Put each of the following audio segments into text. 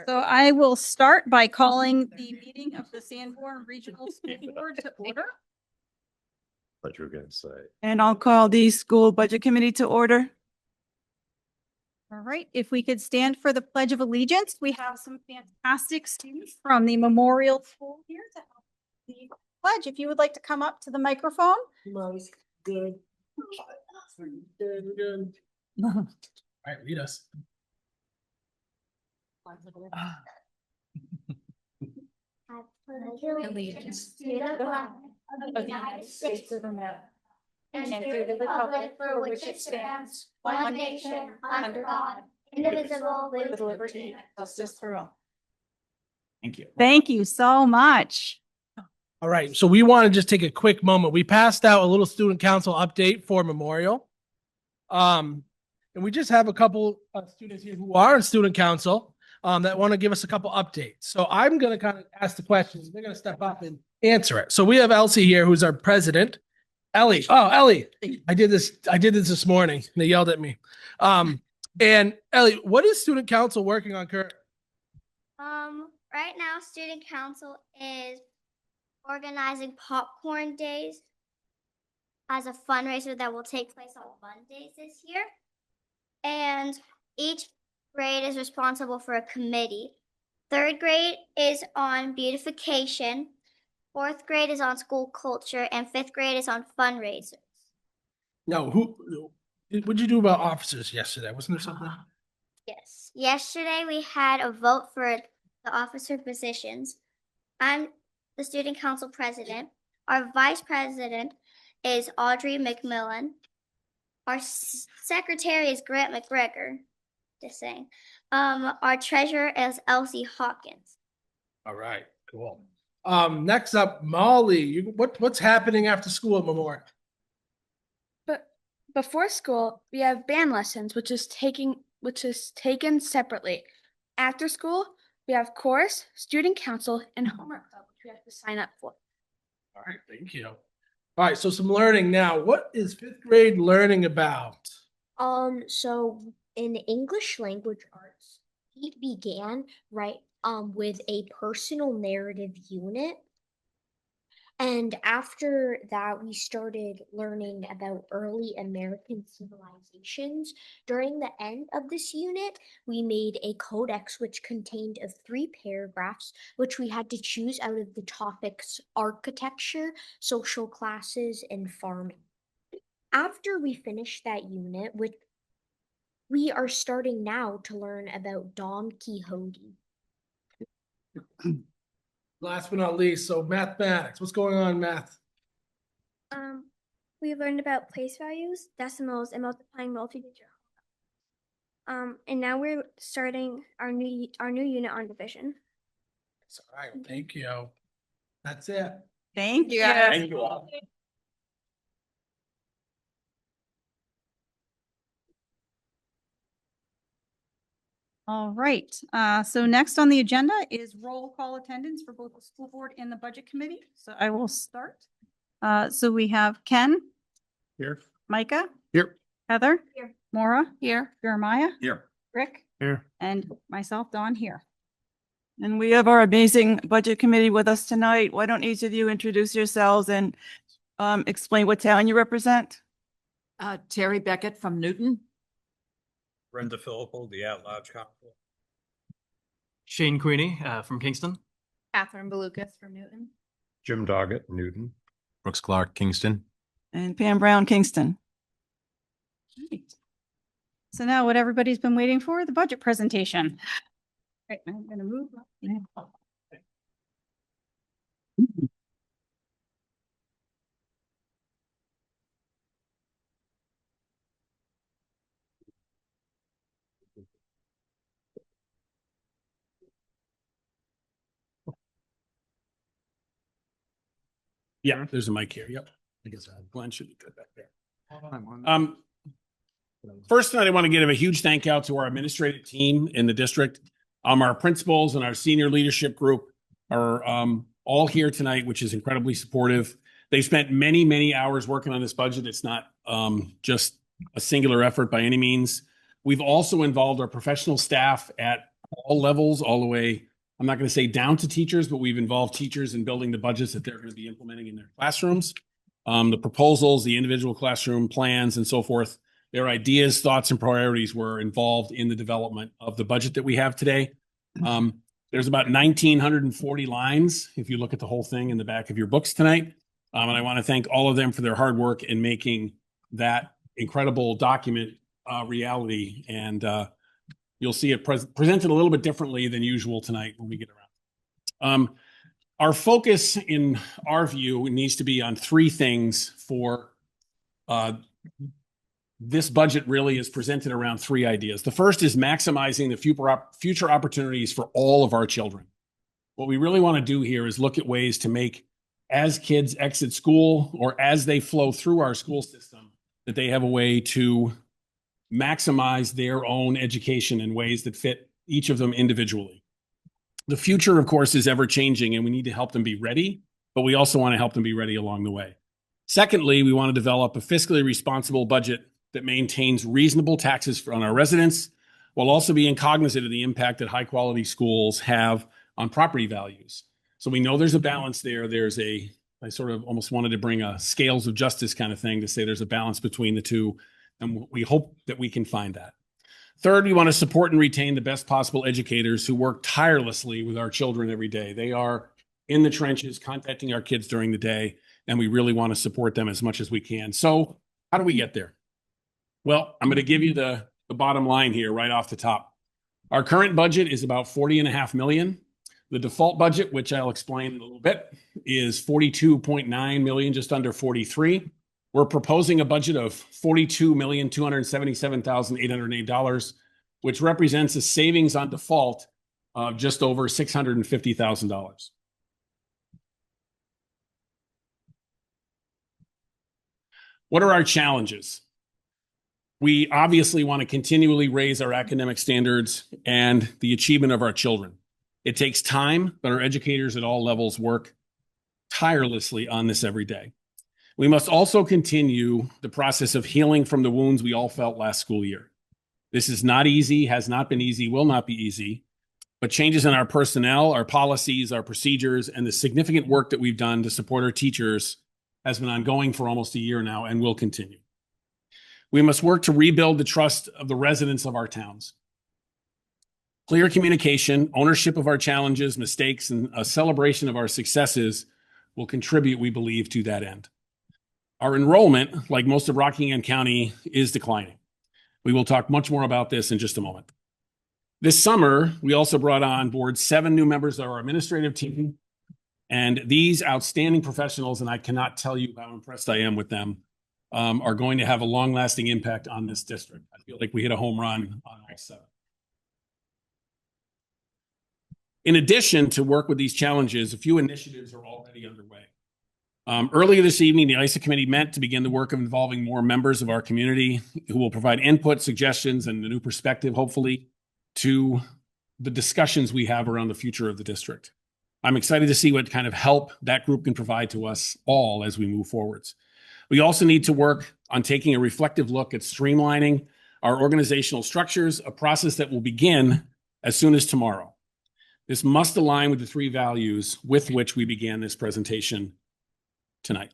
So I will start by calling the meeting of the Sanborn Regional School Board to order. What you were going to say. And I'll call the school budget committee to order. All right, if we could stand for the Pledge of Allegiance, we have some fantastic students from the Memorial School here to help the pledge. If you would like to come up to the microphone. Nice, good. Good. All right, lead us. Allegiance to the flag of the United States of America and to the republic for which it stands, one nation, under God, indivisible, with liberty and justice for all. Thank you. Thank you so much. All right, so we want to just take a quick moment. We passed out a little student council update for Memorial. And we just have a couple of students here who are in student council that want to give us a couple updates. So I'm going to kind of ask the questions. They're going to step up and answer it. So we have Elsie here, who's our president. Ellie. Oh, Ellie. I did this morning. And they yelled at me. And Ellie, what is student council working on currently? Right now, student council is organizing popcorn days as a fundraiser that will take place on Mondays this year. And each grade is responsible for a committee. Third grade is on beautification. Fourth grade is on school culture, and fifth grade is on fundraisers. No, what'd you do about officers yesterday? Wasn't there something? Yes. Yesterday we had a vote for the officer positions. I'm the student council president. Our vice president is Audrey McMillan. Our secretary is Grant McGregor. Just saying. Our treasurer is Elsie Hawkins. All right, cool. Next up, Molly, what's happening after school at Memorial? But before school, we have band lessons, which is taken separately. After school, we have chorus, student council, and homework club, which we have to sign up for. All right, thank you. All right, so some learning now. What is fifth grade learning about? So in English language arts, it began with a personal narrative unit. And after that, we started learning about early American civilizations. During the end of this unit, we made a codex which contained of 3 paragraphs, which we had to choose out of the topics architecture, social classes, and farming. After we finished that unit, we are starting now to learn about Don Quixote. Last but not least, so mathematics. What's going on in math? We learned about place values, decimals, and multiplying multi-digit. And now we're starting our new unit on division. All right, thank you. That's it. Thank you. Thank you all. All right, so next on the agenda is roll call attendance for both the school board and the budget committee. So I will start. So we have Ken. Here. Micah. Here. Heather. Here. Maura. Here. Jeremiah. Here. Rick. Here. And myself, Dawn, here. And we have our amazing budget committee with us tonight. Why don't each of you introduce yourselves and explain what town you represent? Terry Beckett from Newton. Brenda Philippou, the at-large counsel. Shane Queenie from Kingston. Catherine Belucas from Newton. Jim Doggett, Newton. Brooks Clark, Kingston. And Pam Brown, Kingston. Right. So now what everybody's been waiting for, the budget presentation. Right, I'm going to move. Yeah, there's a mic here. Yep. I guess Glenn should be good back there. First tonight, I want to give a huge thank out to our administrative team in the district. Our principals and our senior leadership group are all here tonight, which is incredibly supportive. They've spent many, many hours working on this budget. It's not just a singular effort by any means. We've also involved our professional staff at all levels, all the way, I'm not going to say down to teachers, but we've involved teachers in building the budgets that they're going to be implementing in their classrooms. The proposals, the individual classroom plans and so forth, their ideas, thoughts, and priorities were involved in the development of the budget that we have today. There's about 1,940 lines if you look at the whole thing in the back of your books tonight. And I want to thank all of them for their hard work in making that incredible document reality. And you'll see it presented a little bit differently than usual tonight when we get around. Our focus, in our view, needs to be on three things for this budget. Really is presented around three ideas. The first is maximizing the future opportunities for all of our children. What we really want to do here is look at ways to make, as kids exit school or as they flow through our school system, that they have a way to maximize their own education in ways that fit each of them individually. The future, of course, is ever changing, and we need to help them be ready, but we also want to help them be ready along the way. Secondly, we want to develop a fiscally responsible budget that maintains reasonable taxes on our residents, while also being cognizant of the impact that high quality schools have on property values. So we know there's a balance there. I sort of almost wanted to bring a scales of justice kind of thing to say there's a balance between the two, and we hope that we can find that. Third, we want to support and retain the best possible educators who work tirelessly with our children every day. They are in the trenches contacting our kids during the day, and we really want to support them as much as we can. So how do we get there? Well, I'm going to give you the bottom line here right off the top. Our current budget is about $40.5 million. The default budget, which I'll explain in a little bit, is $42.9 million, just under 43. We're proposing a budget of $42,277,808, which represents a savings on default of just over $650,000. What are our challenges? We obviously want to continually raise our academic standards and the achievement of our children. It takes time, but our educators at all levels work tirelessly on this every day. We must also continue the process of healing from the wounds we all felt last school year. This is not easy, has not been easy, will not be easy, but changes in our personnel, our policies, our procedures, and the significant work that we've done to support our teachers has been ongoing for almost a year now and will continue. We must work to rebuild the trust of the residents of our towns. Clear communication, ownership of our challenges, mistakes, and a celebration of our successes will contribute, we believe, to that end. Our enrollment, like most of Rockingham County, is declining. We will talk much more about this in just a moment. This summer, we also brought on board 7 new members of our administrative team. And these outstanding professionals, and I cannot tell you how impressed I am with them, are going to have a long-lasting impact on this district. I feel like we hit a home run on all 7. In addition to work with these challenges, a few initiatives are already underway. Earlier this evening, the ISA committee met to begin the work of involving more members of our community who will provide input, suggestions, and a new perspective, hopefully, to the discussions we have around the future of the district. I'm excited to see what kind of help that group can provide to us all as we move forwards. We also need to work on taking a reflective look at streamlining our organizational structures, a process that will begin as soon as tomorrow. This must align with the 3 values with which we began this presentation tonight.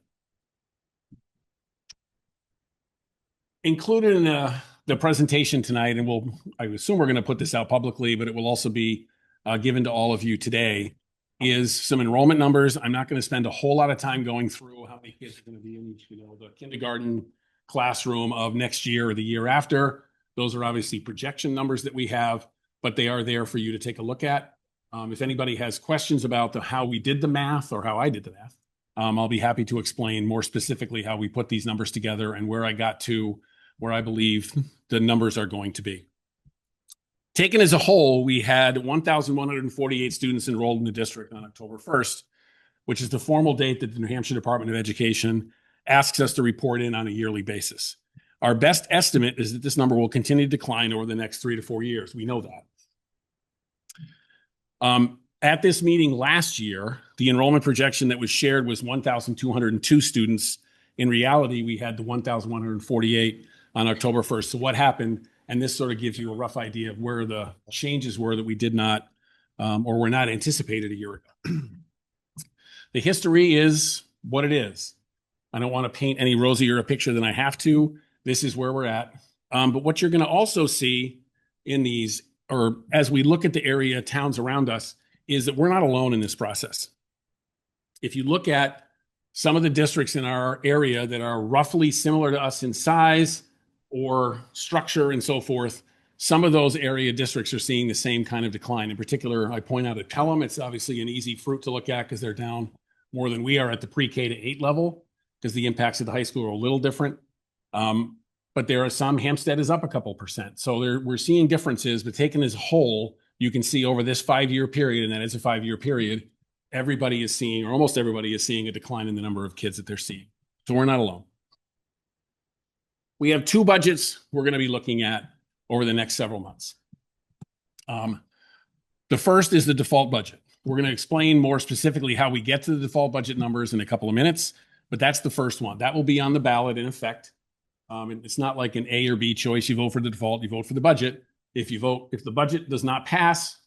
Included in the presentation tonight, and I assume we're going to put this out publicly, but it will also be given to all of you today, is some enrollment numbers. I'm not going to spend a whole lot of time going through how many kids are going to be in each, the kindergarten classroom of next year or the year after. Those are obviously projection numbers that we have, but they are there for you to take a look at. If anybody has questions about how we did the math or how I did the math, I'll be happy to explain more specifically how we put these numbers together and where I got to where I believe the numbers are going to be. Taken as a whole, we had 1,148 students enrolled in the district on October 1st, which is the formal date that the New Hampshire Department of Education asks us to report in on a yearly basis. Our best estimate is that this number will continue to decline over the next 3 to 4 years. We know that. At this meeting last year, the enrollment projection that was shared was 1,202 students. In reality, we had the 1,148 on October 1st. So what happened And this sort of gives you a rough idea of where the changes were that we did not or were not anticipated a year ago. The history is what it is. I don't want to paint any rosier a picture than I have to. This is where we're at. But what you're going to also see in these, or as we look at the area towns around us, is that we're not alone in this process. If you look at some of the districts in our area that are roughly similar to us in size or structure and so forth, some of those area districts are seeing the same kind of decline. In particular, I point out at Pelham, it's obviously an easy fruit to look at because they're down more than we are at the pre-K to 8 level, because the impacts of the high school are a little different. But there are some, Hampstead is up a couple percent. So we're seeing differences, but taken as a whole, you can see over this 5-year period, and that is a 5-year period, everybody is seeing, or almost everybody is seeing, a decline in the number of kids that they're seeing. So we're not alone. We have 2 budgets we're going to be looking at over the next several months. The first is the default budget. We're going to explain more specifically how we get to the default budget numbers in a couple of minutes, but that's the first one. That will be on the ballot in effect. It's not like an A or B choice. You vote for the default, you vote for the budget. If the budget does not pass,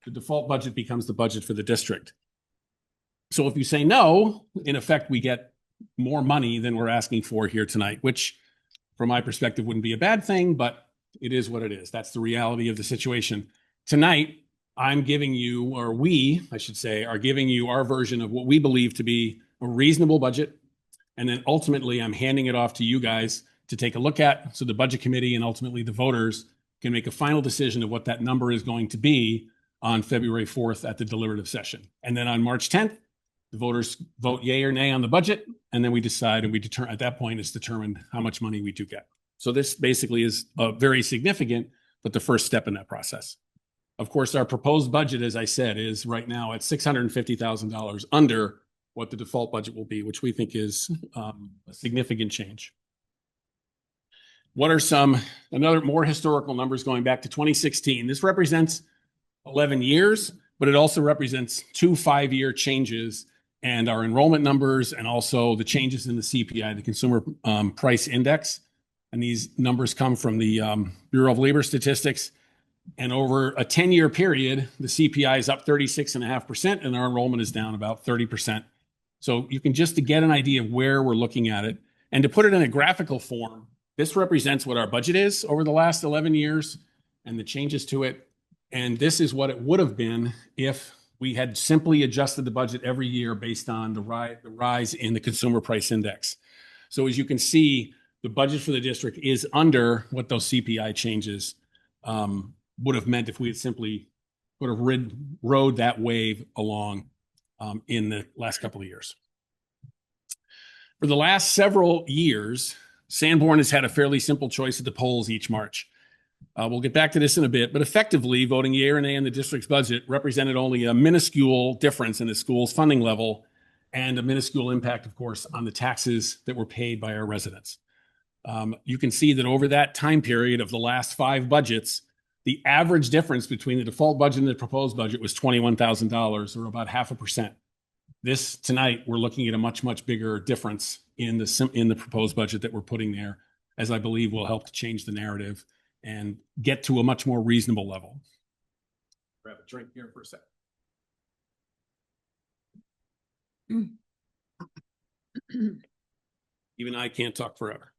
the default budget becomes the budget for the district. So if you say no, in effect, we get more money than we're asking for here tonight, which from my perspective wouldn't be a bad thing, but it is what it is. That's the reality of the situation. Tonight, I'm giving you, or we, I should say, are giving you our version of what we believe to be a reasonable budget. And then ultimately, I'm handing it off to you guys to take a look at, so the budget committee and ultimately the voters can make a final decision of what that number is going to be on February 4th at the deliberative session. And then on March 10th, the voters vote yay or nay on the budget, and then we decide, and we determine, at that point, it's determined how much money we do get. So this basically is very significant, but the first step in that process. Of course, our proposed budget, as I said, is right now at $650,000 under what the default budget will be, which we think is a significant change. What are another more historical numbers going back to 2016? This represents 11 years, but it also represents 2 5-year changes and our enrollment numbers, and also the changes in the CPI, the Consumer Price Index. And these numbers come from the Bureau of Labor Statistics. And over a 10-year period, the CPI is up 36.5%, and our enrollment is down about 30%. So you can just to get an idea of where we're looking at it. And to put it in a graphical form, this represents what our budget is over the last 11 years and the changes to it. And this is what it would have been if we had simply adjusted the budget every year based on the rise in the Consumer Price Index. So as you can see, the budget for the district is under what those CPI changes would have meant if we had simply sort of rode that wave along in the last couple of years. For the last several years, Sanborn has had a fairly simple choice at the polls each March. We'll get back to this in a bit, but effectively voting yea or nay in the district's budget represented only a minuscule difference in the school's funding level and a minuscule impact, of course, on the taxes that were paid by our residents. You can see that over that time period of the last 5 budgets, the average difference between the default budget and the proposed budget was $21,000, or about 0.5%. This tonight, we're looking at a much, much bigger difference in the proposed budget that we're putting there, as I believe will help to change the narrative and get to a much more reasonable level. Grab a drink here for a second. Even I can't talk forever.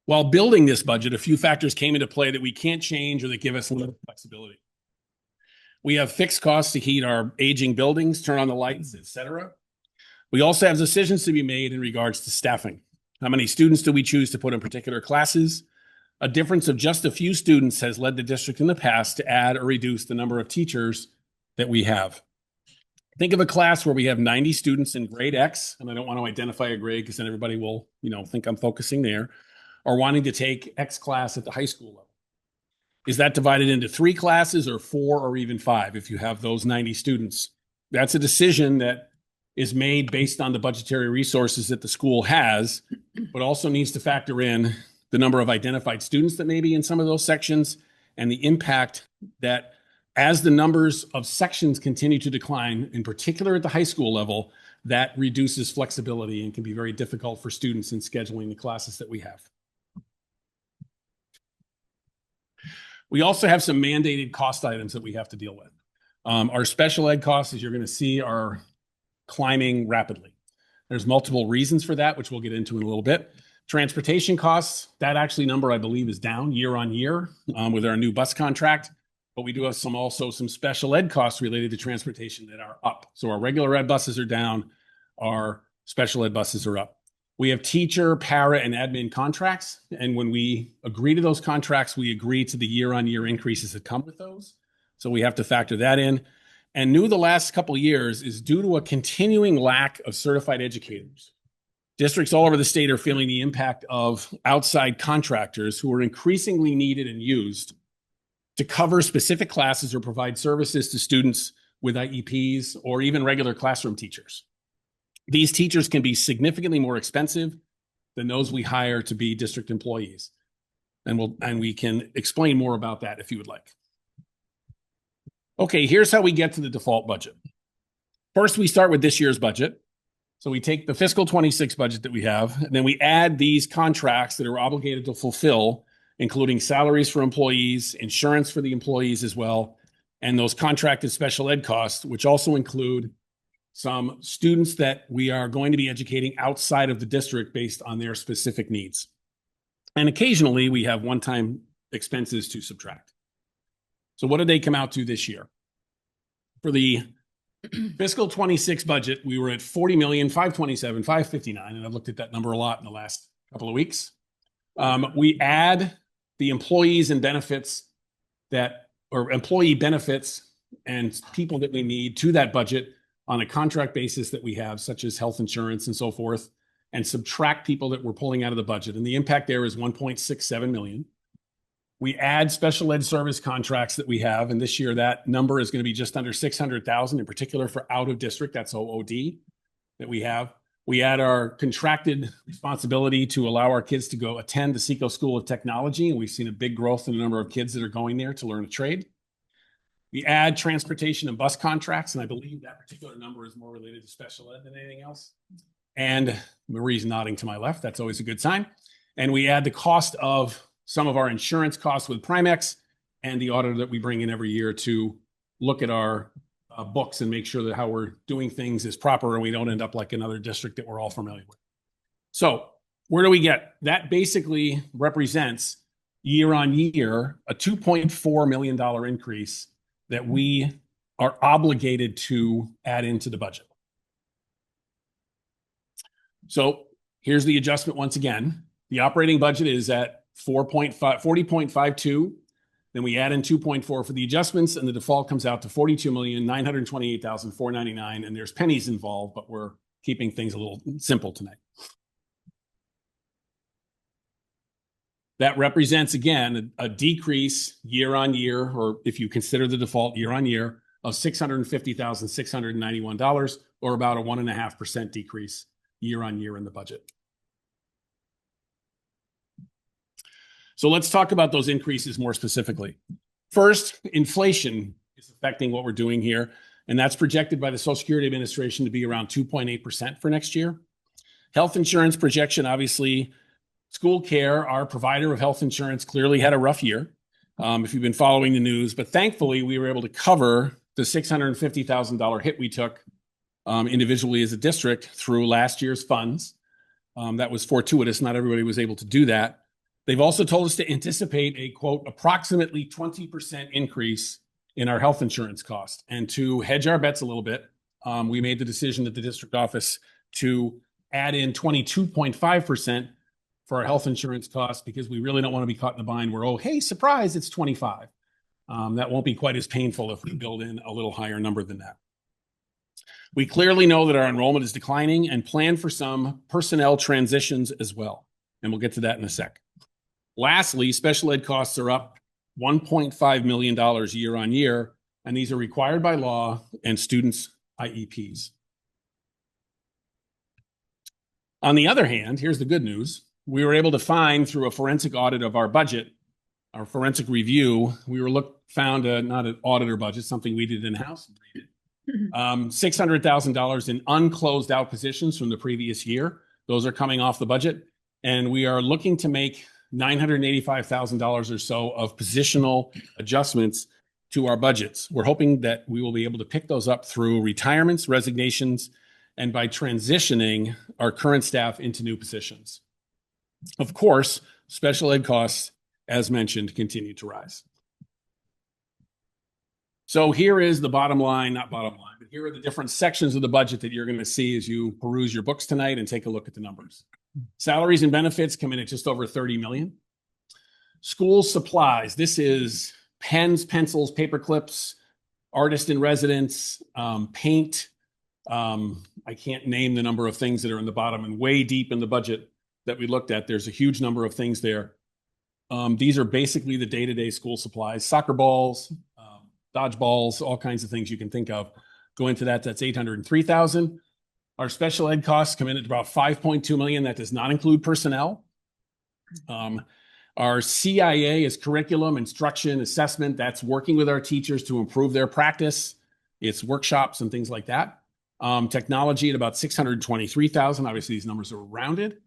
While building this budget, a few factors came into play that we can't change or that give us a little flexibility. We have fixed costs to heat our aging buildings, turn on the lights, etc. We also have decisions to be made in regards to staffing. How many students do we choose to put in particular classes? A difference of just a few students has led the district in the past to add or reduce the number of teachers that we have. Think of a class where we have 90 students in grade X, and I don't want to identify a grade because then everybody will, think I'm focusing there, or wanting to take X class at the high school level. Is that divided into 3 classes or 4 or even 5 if you have those 90 students? That's a decision that is made based on the budgetary resources that the school has, but also needs to factor in the number of identified students that may be in some of those sections and the impact that as the numbers of sections continue to decline, in particular at the high school level, that reduces flexibility and can be very difficult for students in scheduling the classes that we have. We also have some mandated cost items that we have to deal with. Our special ed costs, as you're going to see, are climbing rapidly. There's multiple reasons for that, which we'll get into in a little bit. Transportation costs, that actually number I believe is down year on year with our new bus contract, but we do have also some special ed costs related to transportation that are up. So our regular ed buses are down, our special ed buses are up. We have teacher, para, and admin contracts, and when we agree to those contracts, we agree to the year-on-year increases that come with those. So we have to factor that in. And new the last couple of years is due to a continuing lack of certified educators. Districts all over the state are feeling the impact of outside contractors who are increasingly needed and used to cover specific classes or provide services to students with IEPs or even regular classroom teachers. These teachers can be significantly more expensive than those we hire to be district employees. And we can explain more about that if you would like. Okay, here's how we get to the default budget. First, we start with this year's budget. So we take the fiscal 26 budget that we have, and then we add these contracts that are obligated to fulfill, including salaries for employees, insurance for the employees as well, and those contracted special ed costs, which also include some students that we are going to be educating outside of the district based on their specific needs. And occasionally we have one-time expenses to subtract. So what did they come out to this year? For the fiscal 26 budget, we were at $40,527,559, and I've looked at that number a lot in the last couple of weeks. We add the employees and benefits or employee benefits and people that we need to that budget on a contract basis that we have, such as health insurance and so forth, and subtract people that we're pulling out of the budget. And the impact there is $1.67 million. We add special ed service contracts that we have, and this year that number is going to be just under 600,000, in particular for out of district, that's OOD that we have. We add our contracted responsibility to allow our kids to go attend the Seco School of Technology, and we've seen a big growth in the number of kids that are going there to learn a trade. We add transportation and bus contracts, and I believe that particular number is more related to special ed than anything else. And Marie's nodding to my left. That's always a good sign. And we add the cost of some of our insurance costs with Primex and the auditor that we bring in every year to look at our books and make sure that how we're doing things is proper and we don't end up like another district that we're all familiar with. So where do we get? That basically represents year on year a $2.4 million increase that we are obligated to add into the budget. So here's the adjustment once again. The operating budget is at 40.52. Then we add in 2.4 for the adjustments, and the default comes out to $42,928,499. And there's pennies involved, but we're keeping things a little simple tonight. That represents, again, a decrease year on year, or if you consider the default year on year, of $650,691, or about a 1.5% decrease year on year in the budget. So let's talk about those increases more specifically. First, inflation is affecting what we're doing here, and that's projected by the Social Security Administration to be around 2.8% for next year. Health insurance projection, obviously, school care, our provider of health insurance, clearly had a rough year, if you've been following the news, but thankfully we were able to cover the $650,000 hit we took individually as a district through last year's funds. That was fortuitous. Not everybody was able to do that. They've also told us to anticipate a, quote, approximately 20% increase in our health insurance cost. And to hedge our bets a little bit, we made the decision at the district office to add in 22.5% for our health insurance costs, because we really don't want to be caught in the bind where, oh, hey, surprise, it's 25. That won't be quite as painful if we build in a little higher number than that. We clearly know that our enrollment is declining and plan for some personnel transitions as well. And we'll get to that in a sec. Lastly, special ed costs are up $1.5 million year on year, and these are required by law and students' IEPs. On the other hand, here's the good news. We were able to find through a forensic audit of our budget, our forensic review, we were found not an auditor budget, something we did in-house. $600,000 in unclosed out positions from the previous year. Those are coming off the budget. And we are looking to make $985,000 or so of positional adjustments to our budgets. We're hoping that we will be able to pick those up through retirements, resignations, and by transitioning our current staff into new positions. Of course, special ed costs, as mentioned, continue to rise. So here is the bottom line, not bottom line, but here are the different sections of the budget that you're going to see as you peruse your books tonight and take a look at the numbers. Salaries and benefits come in at just over 30 million. School supplies, this is pens, pencils, paper clips, artist in residence, paint. I can't name the number of things that are in the bottom, and way deep in the budget that we looked at, there's a huge number of things there. These are basically the day-to-day school supplies, soccer balls, dodgeballs, all kinds of things you can think of. Go into that, that's 803,000. Our special ed costs come in at about 5.2 million. That does not include personnel. Our CIA is curriculum, instruction, assessment. That's working with our teachers to improve their practice. It's workshops and things like that. Technology at about 623,000. Obviously, these numbers are rounded.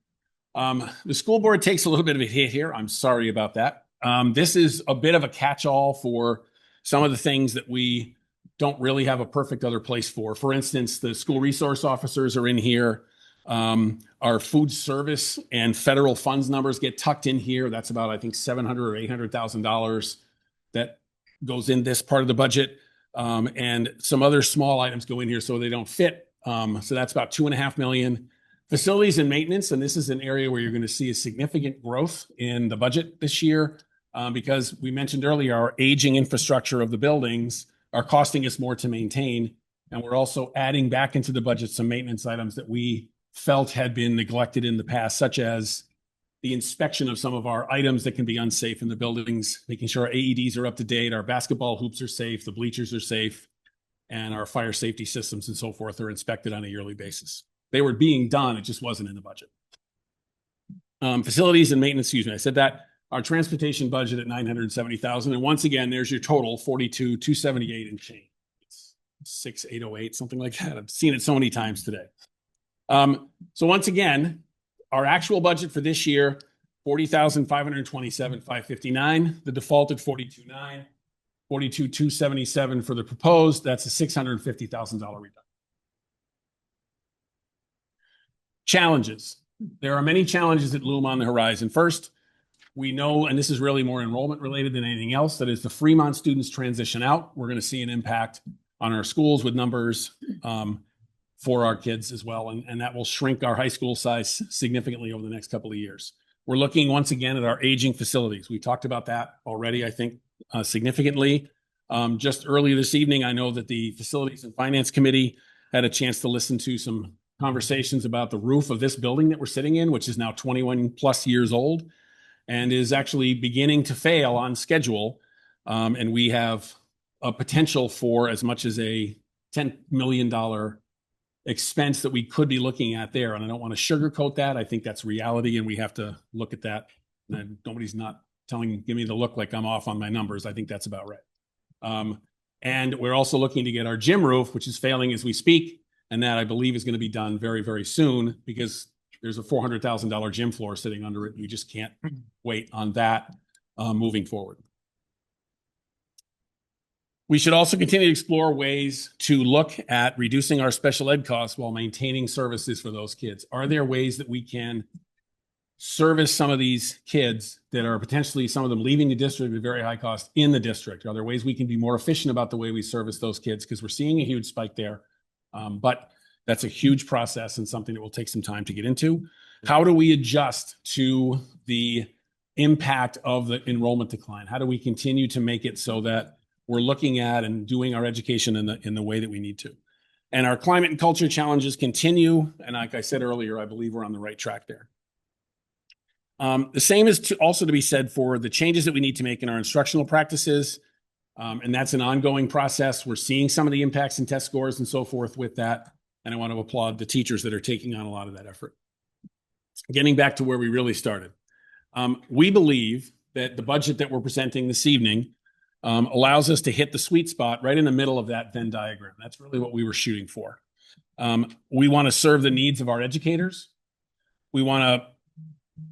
The school board takes a little bit of a hit here. I'm sorry about that. This is a bit of a catch-all for some of the things that we don't really have a perfect other place for. For instance, the school resource officers are in here. Our food service and federal funds numbers get tucked in here. That's about, I think, $700,000 or $800,000 that goes in this part of the budget. And some other small items go in here so they don't fit. So that's about $2.5 million. Facilities and maintenance, and this is an area where you're going to see a significant growth in the budget this year because we mentioned earlier our aging infrastructure of the buildings are costing us more to maintain. And we're also adding back into the budget some maintenance items that we felt had been neglected in the past, such as the inspection of some of our items that can be unsafe in the buildings, making sure our AEDs are up to date, our basketball hoops are safe, the bleachers are safe, and our fire safety systems and so forth are inspected on a yearly basis. They were being done, it just wasn't in the budget. Facilities and maintenance, excuse me, I said that. Our transportation budget at 970,000. And once again, there's your total, 42,278 and change. It's 6,808, something like that. I've seen it so many times today. So once again, our actual budget for this year, 40,527,559. The defaulted 42,900, 42,277 for the proposed. That's a $650,000 reduction. Challenges. There are many challenges that loom on the horizon. First, we know, and this is really more enrollment related than anything else, that as the Fremont students transition out, we're going to see an impact on our schools with numbers for our kids as well. And that will shrink our high school size significantly over the next couple of years. We're looking once again at our aging facilities. We talked about that already, I think, significantly. Just earlier this evening, I know that the Facilities and Finance Committee had a chance to listen to some conversations about the roof of this building that we're sitting in, which is now 21 plus years old and is actually beginning to fail on schedule. And we have a potential for as much as a $10 million expense that we could be looking at there. And I don't want to sugarcoat that. I think that's reality and we have to look at that. And nobody's not give me the look like I'm off on my numbers. I think that's about right. And we're also looking to get our gym roof, which is failing as we speak. And that I believe is going to be done very, very soon because there's a $400,000 gym floor sitting under it. We just can't wait on that moving forward. We should also continue to explore ways to look at reducing our special ed costs while maintaining services for those kids. Are there ways that we can service some of these kids that are potentially, some of them leaving the district at very high cost in the district? Are there ways we can be more efficient about the way we service those kids? Because we're seeing a huge spike there. But that's a huge process and something that will take some time to get into. How do we adjust to the impact of the enrollment decline? How do we continue to make it so that we're looking at and doing our education in the way that we need to? And our climate and culture challenges continue. And like I said earlier, I believe we're on the right track there. The same is also to be said for the changes that we need to make in our instructional practices. And that's an ongoing process. We're seeing some of the impacts in test scores and so forth with that. And I want to applaud the teachers that are taking on a lot of that effort. Getting back to where we really started. We believe that the budget that we're presenting this evening allows us to hit the sweet spot right in the middle of that Venn diagram. That's really what we were shooting for. We want to serve the needs of our educators. We want to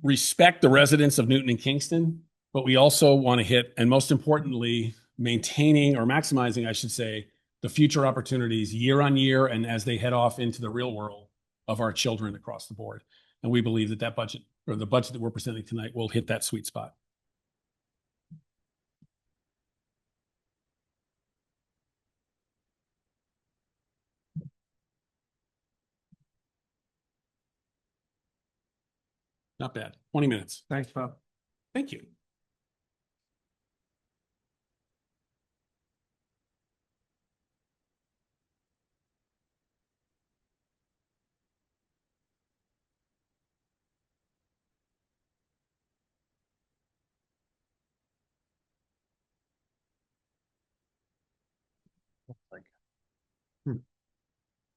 respect the residents of Newton and Kingston, but we also want to hit, and most importantly, maintaining or maximizing, I should say, the future opportunities year on year and as they head off into the real world of our children across the board. And we believe that that budget, or the budget that we're presenting tonight, will hit that sweet spot. Not bad. 20 minutes. Thanks, Bob. Thank you.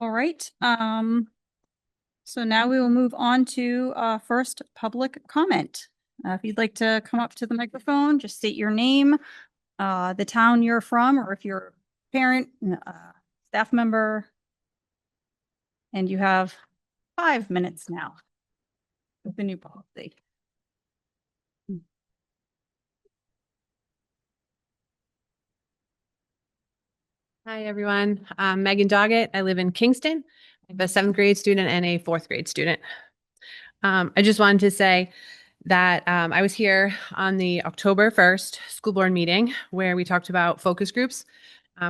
All right. So now we will move on to first public comment. If you'd like to come up to the microphone, just state your name, the town you're from, or if you're a parent, staff member. And you have 5 minutes now with the new policy. Hi, everyone. I'm Megan Doggett. I live in Kingston. I'm a 7th grade student and a 4th grade student. I just wanted to say that I was here on the October 1st school board meeting where we talked about focus groups,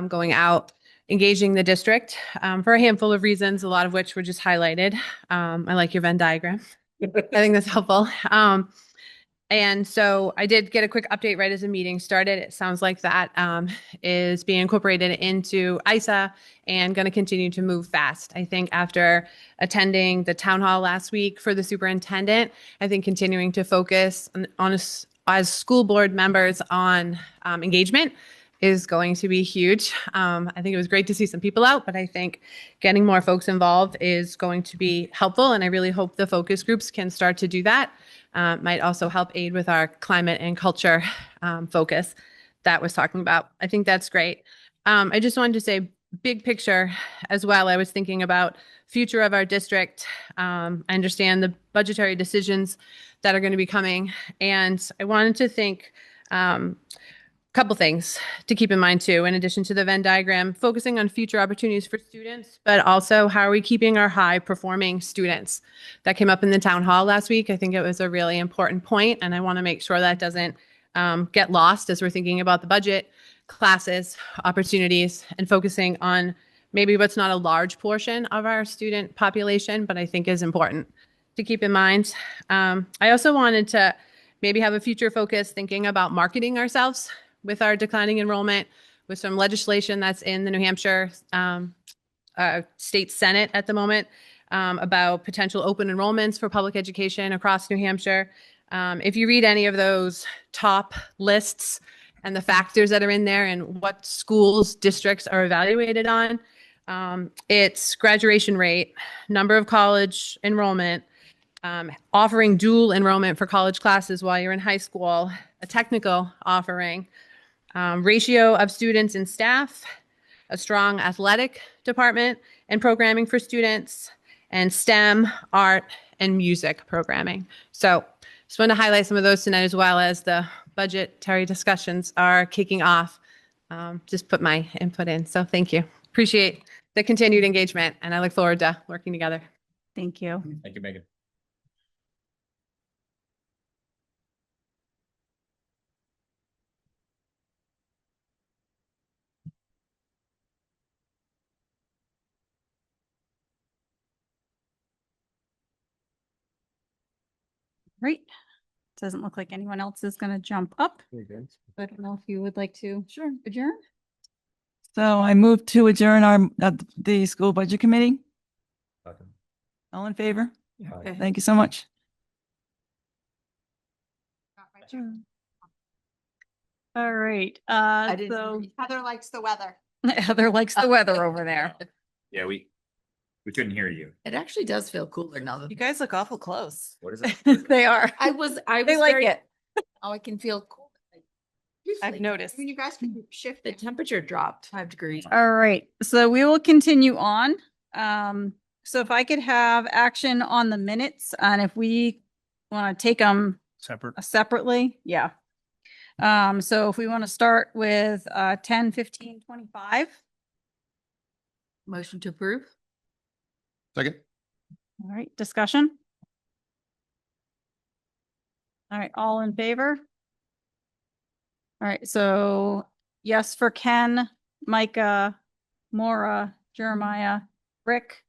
going out, engaging the district for a handful of reasons, a lot of which were just highlighted. I like your Venn diagram. I think that's helpful. And so I did get a quick update right as the meeting started. It sounds like that is being incorporated into ISA and going to continue to move fast. I think after attending the town hall last week for the superintendent, I think continuing to focus on us as school board members on engagement is going to be huge. I think it was great to see some people out, but I think getting more folks involved is going to be helpful. And I really hope the focus groups can start to do that. Might also help aid with our climate and culture focus that was talking about. I think that's great. I just wanted to say big picture as well. I was thinking about future of our district. I understand the budgetary decisions that are going to be coming. And I wanted to think couple things to keep in mind too, in addition to the Venn diagram, focusing on future opportunities for students, but also how are we keeping our high performing students? That came up in the town hall last week. I think it was a really important point, and I want to make sure that doesn't get lost as we're thinking about the budget, classes, opportunities, and focusing on maybe what's not a large portion of our student population, but I think is important to keep in mind. I also wanted to maybe have a future focus thinking about marketing ourselves with our declining enrollment, with some legislation that's in the New Hampshire State Senate at the moment about potential open enrollments for public education across New Hampshire. If you read any of those top lists and the factors that are in there and what schools, districts are evaluated on, it's graduation rate, number of college enrollment, offering dual enrollment for college classes while you're in high school, a technical offering, ratio of students and staff, a strong athletic department and programming for students, and STEM, art, and music programming. So just want to highlight some of those tonight as well as the budgetary discussions are kicking off. Just put my input in. So thank you. Appreciate the continued engagement, and I look forward to working together. Thank you. Thank you, Megan. Right. Doesn't look like anyone else is going to jump up. I don't know if you would like to adjourn. So I move to adjourn the school budget committee. All in favor? Okay. Thank you so much. All right. So Heather likes the weather. Heather likes the weather over there. Yeah, we couldn't hear you. It actually does feel cooler now. You guys look awful close. What is it? They are. I was They like very, it. oh, I can feel cool. I've noticed. You guys can shift The it. temperature dropped 5 degrees. All right, so we will continue on. So if I could have action on the minutes, and if we want to take them Separate. separately, yeah. So if we want to start with 10, 15, 25. Motion to approve? Second. All right, discussion. All right, all in favor? All right, so yes for Ken, Micah, Maura, Jeremiah, Rick.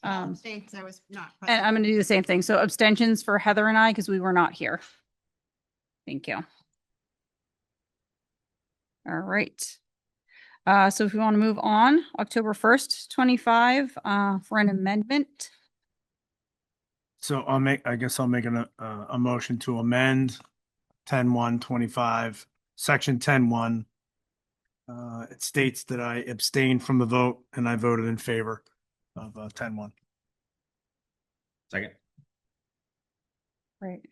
Thanks, I was not. And I'm going to do the same thing. So abstentions for Heather and I because we were not here. Thank you. All right. So if we want to move on, October 1st, 25, for an amendment. So I guess I'll make a motion to amend 10-1-25, section 10-1. It states that I abstained from the vote and I voted in favor of 10-1. Second. Right.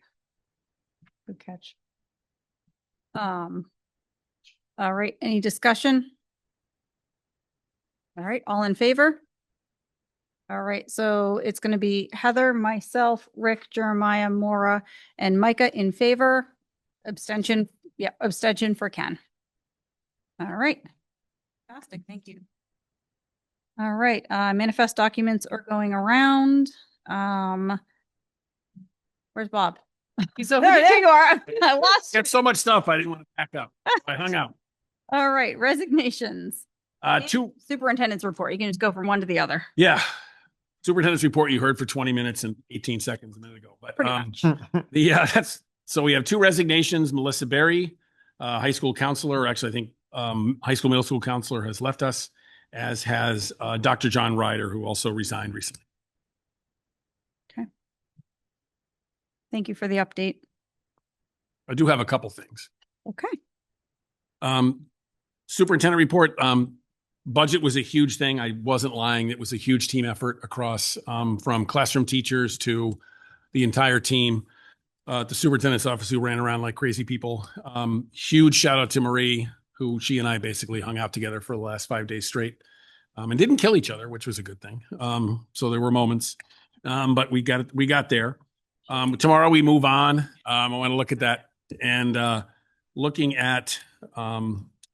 Good catch. All right, any discussion? All right, all in favor? All right, so it's going to be Heather, myself, Rick, Jeremiah, Maura, and Micah in favor. Abstention, yeah, abstention for Ken. All right. Fantastic, thank you. All right, manifest documents are going around. Where's Bob? He's over There here. you are. I lost you. Got so much stuff I didn't want to pack up. I hung out. All right, resignations. Two, Superintendent's report. You can just go from one to the other. yeah. Superintendent's report you heard for 20 minutes and 18 seconds a minute ago. But Pretty much. so we have two resignations. Melissa Berry, high school counselor, actually I think high school, middle school counselor has left us, as has Dr. John Ryder, who also resigned recently. Okay. Thank you for the update. I do have a couple things. Okay. Superintendent report, budget was a huge thing. I wasn't lying. It was a huge team effort across from classroom teachers to the entire team. The superintendent's office who ran around like crazy people. Huge shout out to Marie, who she and I basically hung out together for the last 5 days straight, and didn't kill each other, which was a good thing. So there were moments, but we got there. Tomorrow we move on. I want to look at that and looking at a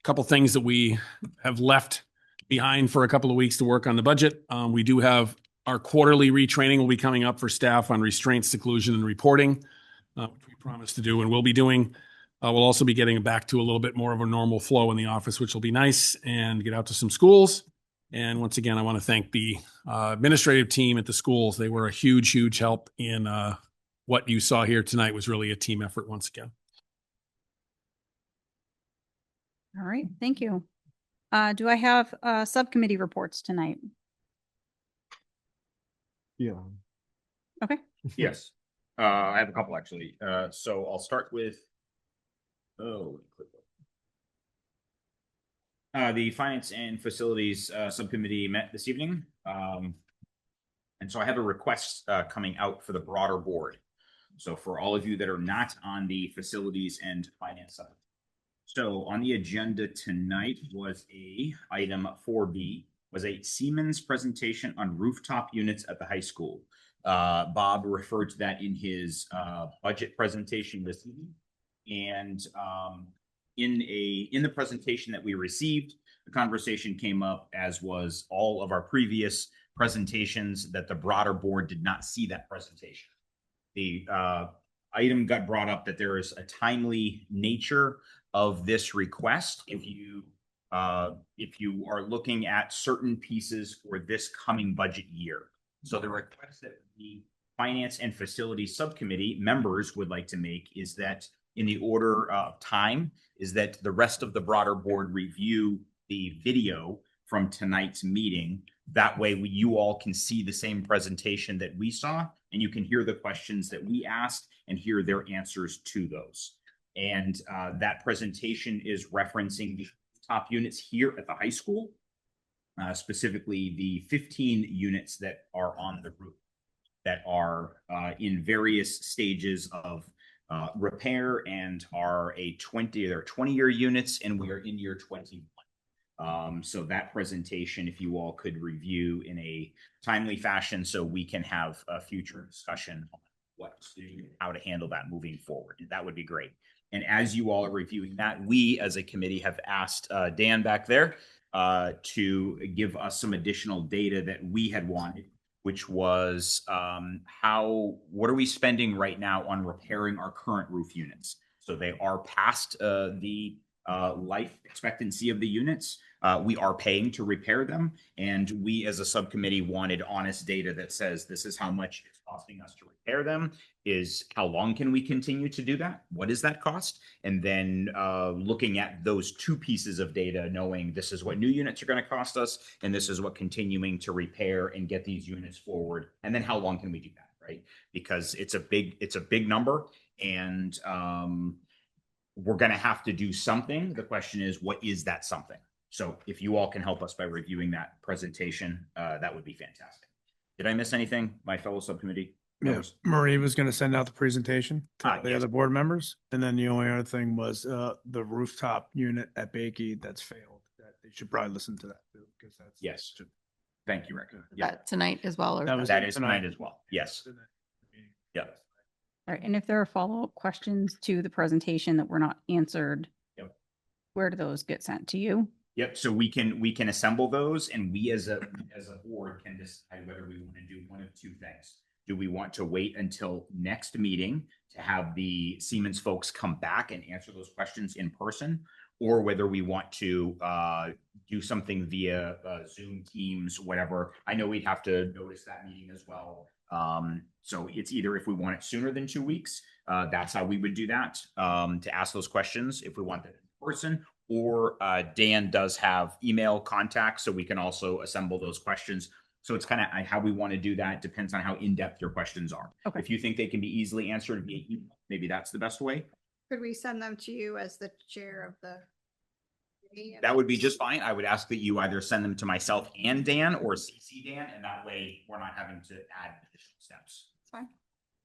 couple things that we have left behind for a couple of weeks to work on the budget. We do have our quarterly retraining will be coming up for staff on restraint, seclusion, and reporting, which we promised to do and we'll be doing. We'll also be getting back to a little bit more of a normal flow in the office, which will be nice, and get out to some schools. And once again, I want to thank the administrative team at the schools. They were a huge, huge help in what you saw here tonight was really a team effort once again. All right, thank you. Do I have subcommittee reports tonight? Yeah. Okay. Yes. I have a couple actually. So I'll start with, the Finance and Facilities Subcommittee met this evening. And so I have a request coming out for the broader board. So for all of you that are not on the Facilities and Finance side. So on the agenda tonight was item 4B, was a Siemens presentation on rooftop units at the high school. Bob referred to that in his budget presentation this evening. And in the presentation that we received, the conversation came up, as was all of our previous presentations, that the broader board did not see that presentation. The item got brought up that there is a timely nature of this request. If you are looking at certain pieces for this coming budget year. So the request that the Finance and Facilities Subcommittee members would like to make is that, in the order of time, is that the rest of the broader board review the video from tonight's meeting. That way you all can see the same presentation that we saw, and you can hear the questions that we asked and hear their answers to those. And that presentation is referencing the top units here at the high school, specifically the 15 units that are on the roof that are in various stages of repair and are a 20-year units, and we are in year 21. So that presentation, if you all could review in a timely fashion, so we can have a future discussion on what to do, how to handle that moving forward. That would be great. And as you all are reviewing that, we as a committee have asked Dan back there to give us some additional data that we had wanted, which was what are we spending right now on repairing our current roof units? So they are past the life expectancy of the units. We are paying to repair them. And we as a subcommittee wanted honest data that says this is how much it's costing us to repair them, is how long can we continue to do that? What is that cost? And then looking at those two pieces of data, knowing this is what new units are going to cost us, and this is what continuing to repair and get these units forward. And then how long can we do that, right? Because it's a big number, and we're going to have to do something. The question is, what is that something? So if you all can help us by reviewing that presentation, that would be fantastic. Did I miss anything, my fellow subcommittee members? Marie was going to send out the presentation to the yes. other board members. And then the only other thing was the rooftop unit at Bakey that's failed. That they should probably listen to that too, because that's. Yes. Thank you, Rick. Yeah, That tonight as well, or? that is tonight as well. Yes. Yeah. All right, and if there are follow-up questions to the presentation that were not answered, Yep. where do those get sent to you? Yep. So we can assemble those, and we as a board can decide whether we want to do one of two things. Do we want to wait until next meeting to have the Siemens folks come back and answer those questions in person, or whether we want to do something via Zoom, Teams, whatever? I know we'd have to notice that meeting as well. So it's either if we want it sooner than 2 weeks, that's how we would do that, to ask those questions if we want that in person, or Dan does have email contacts, so we can also assemble those questions. So it's kind of how we want to do that. Depends on how in-depth your questions are. Okay. If you think they can be easily answered via email, maybe that's the best way. Could we send them to you as the chair of the? committee? That would be just fine. I would ask that you either send them to myself and Dan, or CC Dan, and that way we're not having to add additional steps. It's fine.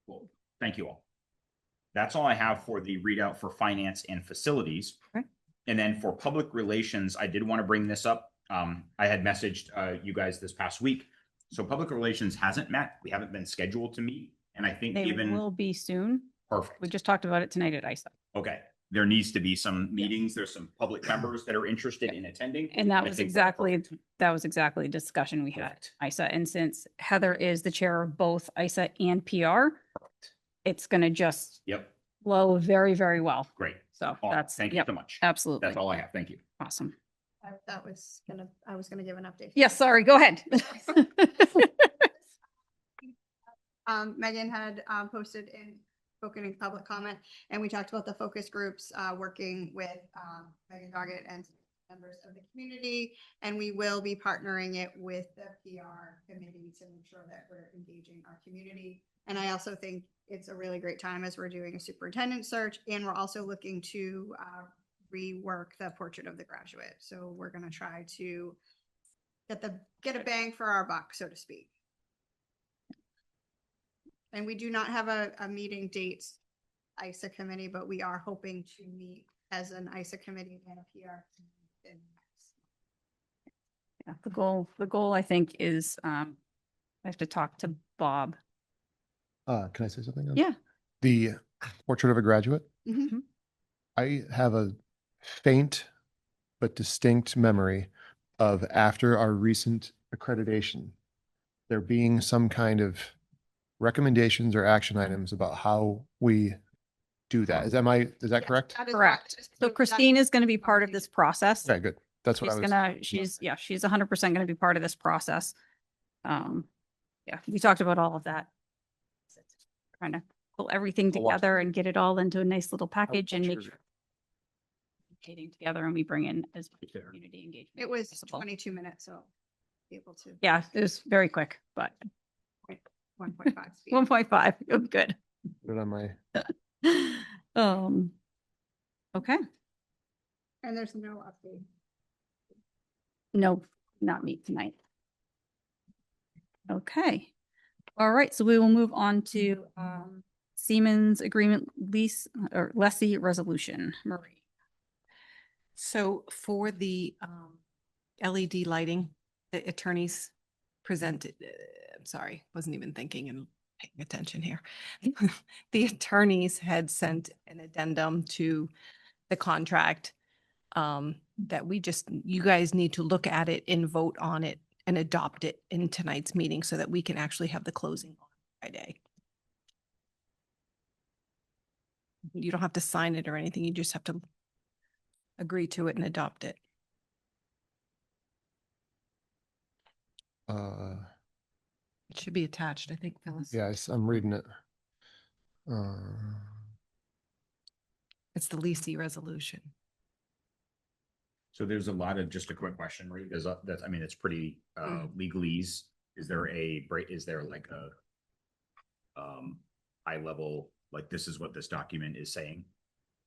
Cool. Thank you all. That's all I have for the readout for finance and facilities. Okay. And then for public relations, I did want to bring this up. I had messaged you guys this past week. So public relations hasn't met. We haven't been scheduled to meet. And I think They given will be soon. perfect. We just talked about it tonight at ISA. Okay. There needs to be some meetings. There's some public members that are interested in attending. And that I was think exactly a discussion we had at ISA. And since Heather is the chair of both ISA and PR, it's going to just Yep. flow very, very well. Great. So Awesome. that's, Thank you yep, so much. absolutely. That's all I have. Thank you. Awesome. I was gonna give an update. Yes, sorry, go ahead. Megan had posted spoken in public comment, and we talked about the focus groups working with Megan Doggett and members of the community, and we will be partnering it with the PR committee to make sure that we're engaging our community. And I also think it's a really great time as we're doing a superintendent search, and we're also looking to rework the portrait of the graduate. So we're going to try to get a bang for our buck, so to speak. And we do not have a meeting date, ISA committee, but we are hoping to meet as an ISA committee and a PR. Yeah, the goal I think is, I have to talk to Bob. Can I say something? Yeah. The portrait of a graduate. Mhm. I have a faint but distinct memory of, after our recent accreditation, there being some kind of recommendations or action items about how we do that. Is that correct? That is Correct. what- So Christine is going to be part of this process. Okay, good. That's what I She's was. she's 100% going to be part of this process. Yeah, we talked about all of that. Trying to pull everything I'll watch together and get it all into a nice little package and make watch sure getting together and we bring in as much community engagement. It was as possible. 22 minutes, so be able to. Yeah, it was very quick, but 1.5 speed. 1.5, good. Put it on my. Okay, And there's no update. no, not me tonight. Okay, all right, so we will move on to Siemens agreement lease or lessee resolution. Marie. So for the LED lighting, the attorneys presented, I'm sorry, wasn't even thinking and paying attention here. The attorneys had sent an addendum to the contract that you guys need to look at it and vote on it and adopt it in tonight's meeting so that we can actually have the closing on Friday. You don't have to sign it or anything. You just have to agree to it and adopt it. It should be attached, I think, Phyllis. Yes, I'm reading it. It's the leasing resolution. So there's a lot of, just a quick question, Marie, because that's, I mean, it's pretty legalese. Is there like a high level, like this is what this document is saying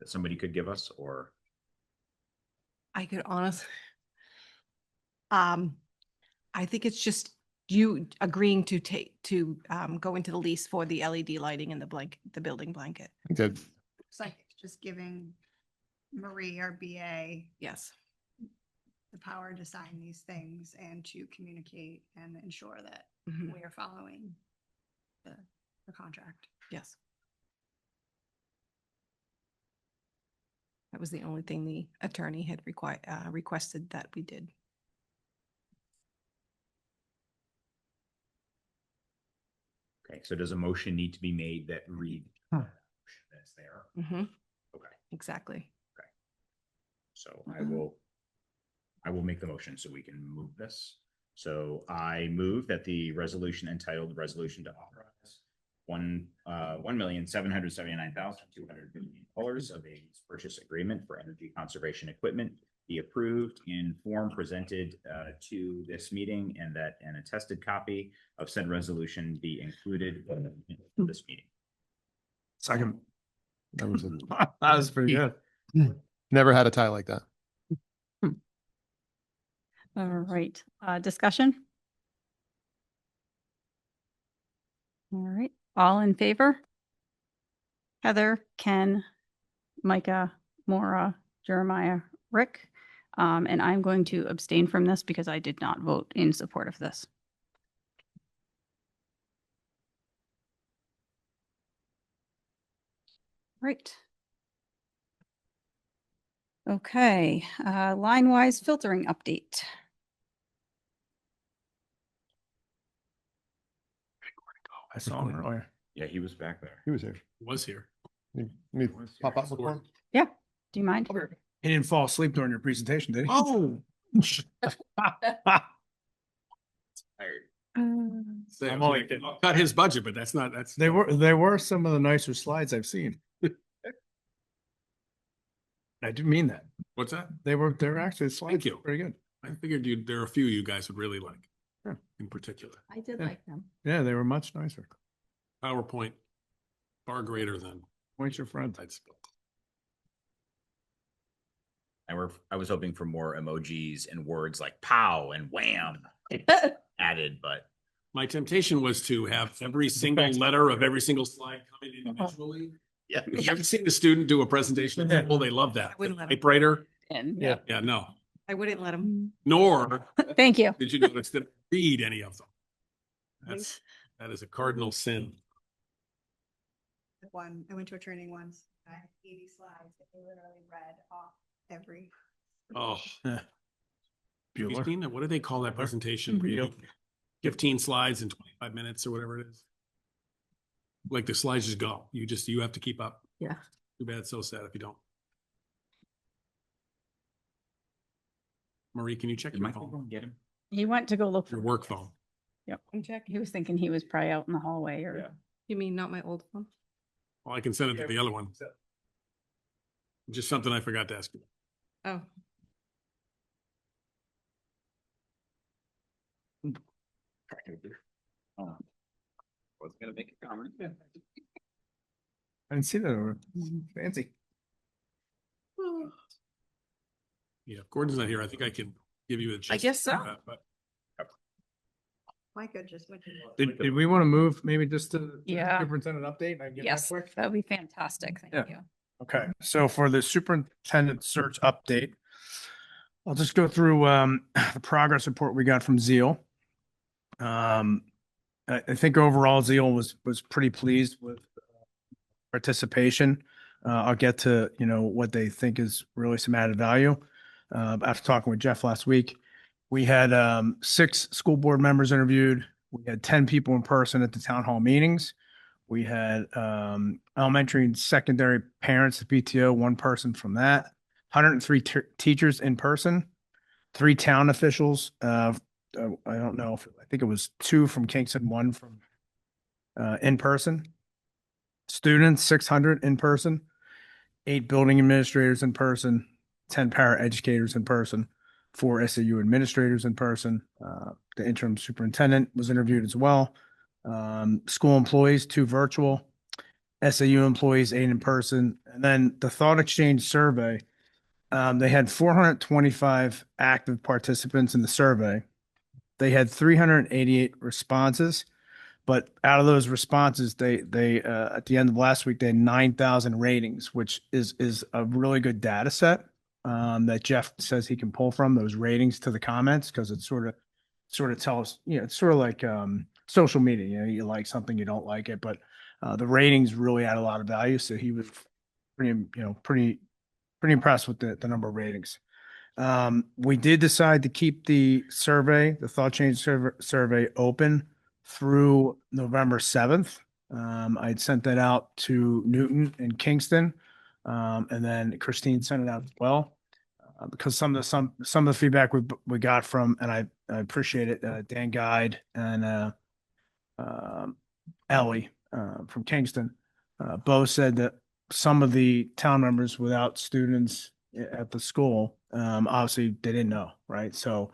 that somebody could give us, or? I could honestly, I think it's just you agreeing to go into the lease for the LED lighting and the building blanket. That It's like just giving Marie, our BA, Yes. the power to sign these things and to communicate and ensure that Mhm. we are following the contract. Yes. That was the only thing the attorney had requested that we did. Okay, so does a motion need to be made that read that's there? Mhm. Okay, Exactly. so I will make the motion so we can move this. So I move that the resolution entitled Resolution to Authorize $1,779,250 of a purchase agreement for energy conservation equipment be approved in form presented to this meeting, and that an attested copy of said resolution be included in this meeting. Second. that was That was pretty good. never had a tie like that. All right, discussion? All right, all in favor? Heather, Ken, Micah, Maura, Jeremiah, Rick. And I'm going to abstain from this because I did not vote in support of this. Right. Okay, line-wise filtering update. I saw him earlier. Yeah, he was back there. He was here. Was here. Let me pop up before him. Yeah, do you mind? He didn't fall asleep during your presentation, did he? Oh. I'm only kidding. Cut his budget, but that's. They were some of the nicer slides I've seen. I didn't mean that. What's that? They're actually slides. you. Pretty good. I figured there are a few you guys would really like. Yeah. In particular. I did Yeah. like them. Yeah, they were much nicer. PowerPoint, far greater than. Point your friend. I was hoping for more emojis and words like pow and wham added, but My temptation was to have every single letter of every single slide come in individually. yeah. You haven't seen the student do a presentation? Well, they love that. I wouldn't let 'em. Typewriter? And Yeah. Yeah, no. I wouldn't let him. Nor thank you. did you notice that I read any of them. That is a cardinal sin. I went to a training once, I had 80 slides, that they literally read off every. Oh. Bueller. Christina, what do they call that presentation? Where you do 15 slides in 25 minutes or whatever it is. Like the slides just go. You have to keep up. Yeah. Too bad. So sad if you don't. Marie, can you check Did your Michael go phone? and get him? He went to go look for Your work phone. Yep. He was thinking he was probably out in the hallway or. Yeah. You mean not my old phone? Well, I can send it to the other one. Just something I forgot to ask you. Oh. Was gonna make a comment. I didn't see that. Over. Fancy. Yeah, if Gordon's not here, I think I can give you a. I guess so. But Mike could just. Did we want to move maybe just to the Yeah. superintendent update? I can get that Yes, quick? that would be fantastic. Yeah. Thank you. Okay, so for the superintendent search update, I'll just go through the progress report we got from Zeal. I think overall Zeal was pretty pleased with participation. I'll get to, what they think is really some added value. After talking with Jeff last week, we had 6 school board members interviewed. We had 10 people in person at the town hall meetings. We had elementary and secondary parents at PTO, 1 person from that, 103 teachers in person, 3 town officials. I don't know I think it was 2 from Kingston, 1 from in person. Students, 600 in person, 8 building administrators in person, 10 para educators in person, 4 SAU administrators in person. The interim superintendent was interviewed as well. School employees, 2 virtual, SAU employees, 8 in person. And then the thought exchange survey, they had 425 active participants in the survey. They had 388 responses, but out of those responses, they at the end of last week, they had 9,000 ratings, which is a really good data set that Jeff says he can pull from those ratings to the comments, because it sort of tells, it's sort of like social media, you like something, you don't like it, but the ratings really add a lot of value. So he was pretty impressed with the number of ratings. We did decide to keep the thought change survey open through November 7th. I'd sent that out to Newton and Kingston. And then Christine sent it out as well. Because some of the feedback we got from, and I appreciate it, Dan Guide and Ellie from Kingston, both said that some of the town members without students at the school, obviously they didn't know, right? So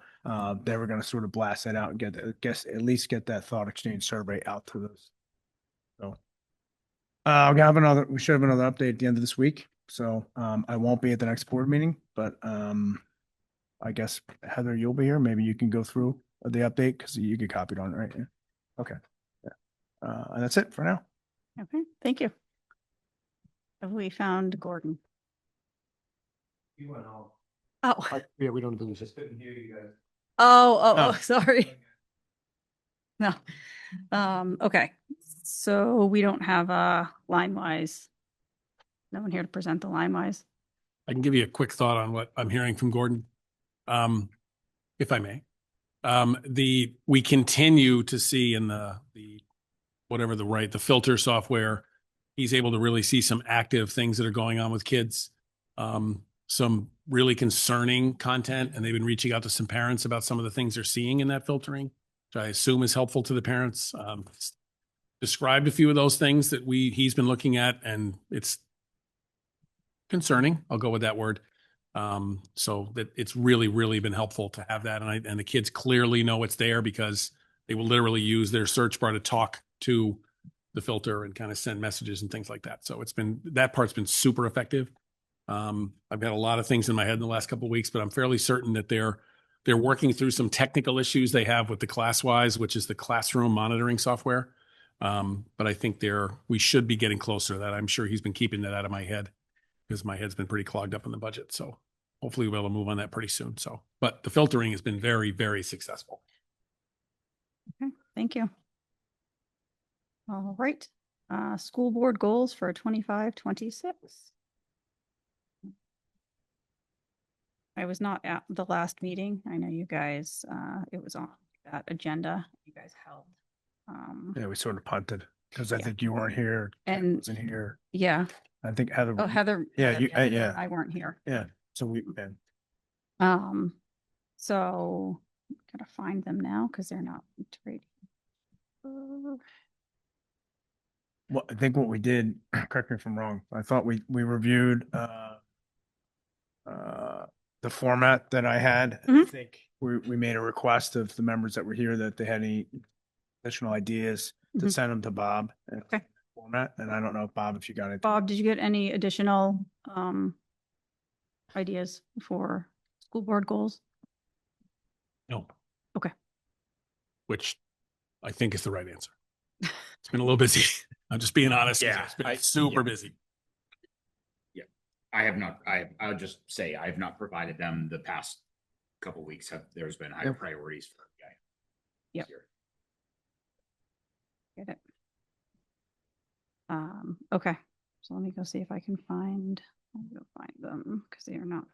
they were going to sort of blast that out and at least get that thought exchange survey out to those. So we should have another update at the end of this week. So I won't be at the next board meeting, but I guess Heather, you'll be here. Maybe you can go through the update because you get copied on it, right? Yeah. Okay. Yeah. And that's it for now. Okay, thank you. Have we found Gordon? Oh, Yeah, we don't do this. oh, No. sorry. No. Okay, so we don't have line wise. No one here to present the line wise. I can give you a quick thought on what I'm hearing from Gordon, if I may. We continue to see in the filter software, he's able to really see some active things that are going on with kids. Some really concerning content, and they've been reaching out to some parents about some of the things they're seeing in that filtering, which I assume is helpful to the parents. Described a few of those things that he's been looking at, and it's concerning. I'll go with that word. So that it's really, really been helpful to have that. And the kids clearly know it's there because they will literally use their search bar to talk to the filter and kind of send messages and things like that. So that part's been super effective. I've got a lot of things in my head in the last couple of weeks, but I'm fairly certain that they're working through some technical issues they have with the ClassWise, which is the classroom monitoring software. But I think we should be getting closer to that. I'm sure he's been keeping that out of my head because my head's been pretty clogged up in the budget. So hopefully we'll be able to move on that pretty soon. So, but the filtering has been very, very successful. Okay, thank you. All right, school board goals for 25-26. I was not at the last meeting. I know you guys, it was on that agenda you guys held. Yeah, we sort of punted because I Yeah. think you weren't here. And- wasn't here. Yeah. I think Heather. Oh, Heather. Yeah, Heather, yeah. I weren't here. Yeah. So So gotta find them now because they're not trading. Well, I think what we did, correct me if I'm wrong, I thought we reviewed the format that I had. I Mhm. think we made a request of the members that were here that they had any additional ideas to Mhm. send them to Bob. Okay. Format, and I don't know, Bob, if you got it. Bob, did you get any additional ideas for school board goals? No. Okay. Which I think is the right answer. It's been a little busy. I'm just being honest. Yeah, It's been I- super yeah. busy. I have not, I'll just say, I have not provided them the past couple weeks. There's been higher Yep. priorities for. Yeah. Yep. Here. Get it. Okay, so let me go see if I can find, I'll go find them because they are not.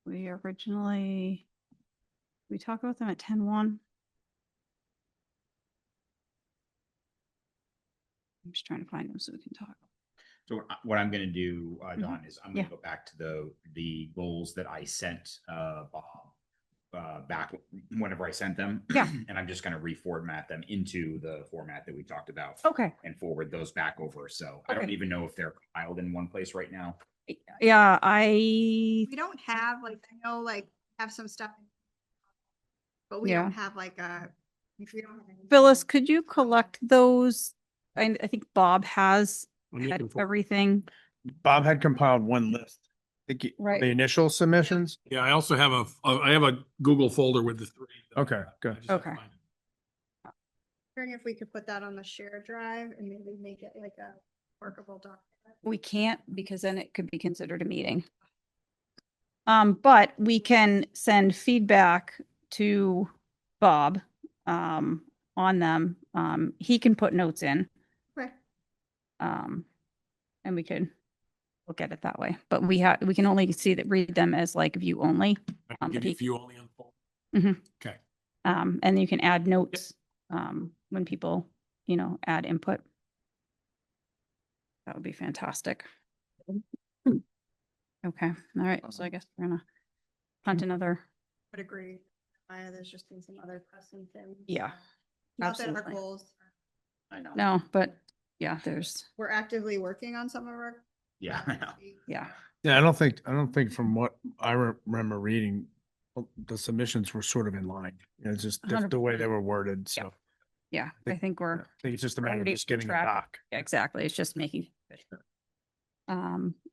We originally, we talked about them at 10:01. I'm just trying to find them so we can talk. So what I'm gonna do, Mhm. Dawn, is I'm gonna Yeah. go back to the goals that I sent Bob back whenever I sent them. Yeah. And I'm just gonna reformat them into the format that we talked about. Okay, And forward those back over. So I don't Okay. even know if they're compiled in one place right now. yeah, We don't have like, I know like have some stuff. But we Yeah. don't have like a. if we don't have anything- Phyllis, could you collect those? I think Bob has I'm had looking for- everything. Bob had compiled one list. I think Right. the initial submissions. Yeah, I also have I have a Google folder with the three. Okay, I good. just have to Okay. find it. Wondering if we could put that on the shared drive and maybe make it like a workable document. We can't because then it could be considered a meeting. But we can send feedback to Bob, on them. He can put notes in, Okay. and we could look at it that way. But we can only read them as like view only. I can But give you he- a few only on the phone. Mhm. Okay. And you can add notes, when people, add input. That would be fantastic. Okay, all right, so I guess we're gonna punt another, Would agree. There's just been some other pressing things. Yeah, Not that our absolutely. goals. I know. no, but yeah, there's, We're actively working on some of our. Yeah, I know. yeah, Yeah, I don't think from what I remember reading, the submissions were sort of in line. It's just the way they were worded. So yeah, I think I we're, think it's just a matter of Already just getting a track. doc. yeah, exactly, it's just making.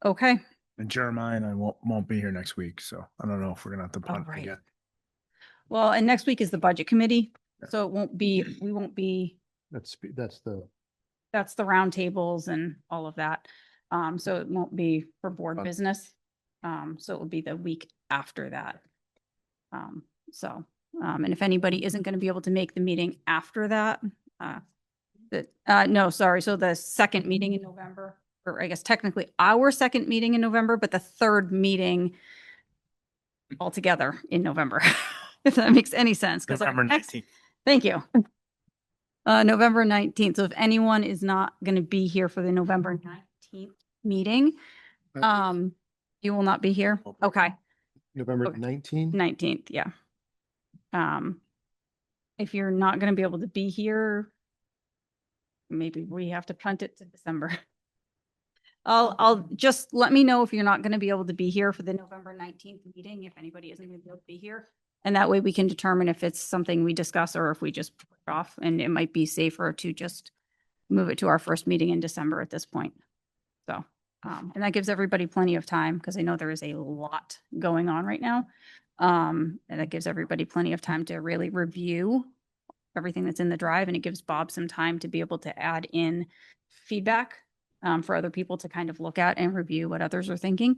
Okay, And Jeremiah and I won't be here next week, so I don't know if we're gonna have to punt right. again. well, and next week is the budget committee, Yeah. so we won't be, That's the, that's the roundtables and all of that. So it won't be for board Fun. business. So it will be the week after that. And if anybody isn't going to be able to make the meeting after that, no, sorry. So the second meeting in November, or I guess technically our second meeting in November, but the third meeting altogether in November, if that makes any sense. 'cause our November next- 19th. Thank you. November 19th. So if anyone is not going to be here for the November 19th meeting, you will not be here. Okay. November Okay. 19th. 19th, yeah. If you're not going to be able to be here, maybe we have to punt it to December. I'll just let me know if you're not going to be able to be here for the November 19th meeting, if anybody isn't going to be able to be here. And that way we can determine if it's something we discuss or if we just put it off, and it might be safer to just move it to our first meeting in December at this point. So, and that gives everybody plenty of time because I know there is a lot going on right now. And that gives everybody plenty of time to really review everything that's in the drive, and it gives Bob some time to be able to add in feedback for other people to kind of look at and review what others are thinking.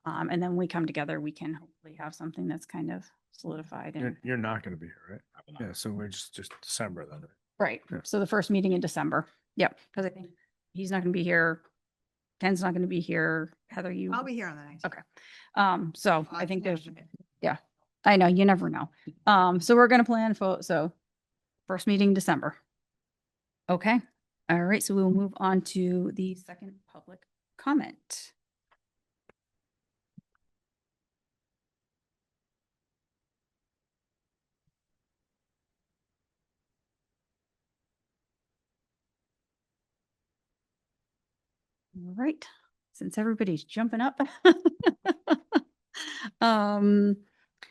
And then when we come together, we can hopefully have something that's kind of solidified. And You're not gonna be here, right? Yeah, so we're just December then. right. Yeah. So the first meeting in December. Yep. Because I think he's not going to be here. Ken's not going to be here. Heather, you. I'll be here on the 19th. Okay. So I think there's, yeah, I know, you never know. So we're going to plan for, so first meeting December. Okay. All right. So we will move on to the second public comment. All right. Since everybody's jumping up.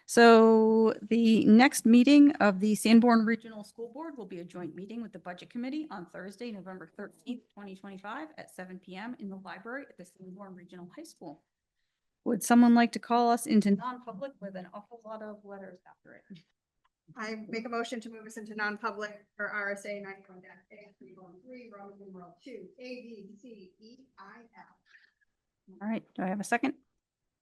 So the next meeting of the Sanborn Regional School Board will be a joint meeting with the Budget Committee on Thursday, November 13th, 2025 at 7 PM in the library at the Sanborn Regional High School. Would someone like to call us into non-public with an awful lot of letters after it? I make a motion to move us into non-public for RSA 91-A313, Roman numeral 2, A, B, C, E, I, F. All right, do I have a second?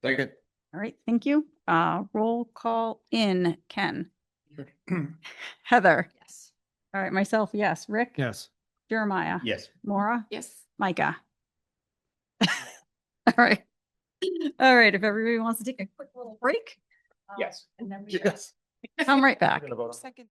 Second. All right, thank you. Roll call in, Ken. Heather. Yes. All right, myself, yes. Rick? Yes. Jeremiah? Yes. Maura? Yes. Micah? All right. All right, if everybody wants to take a quick little break. Yes. And then we come right back. Second.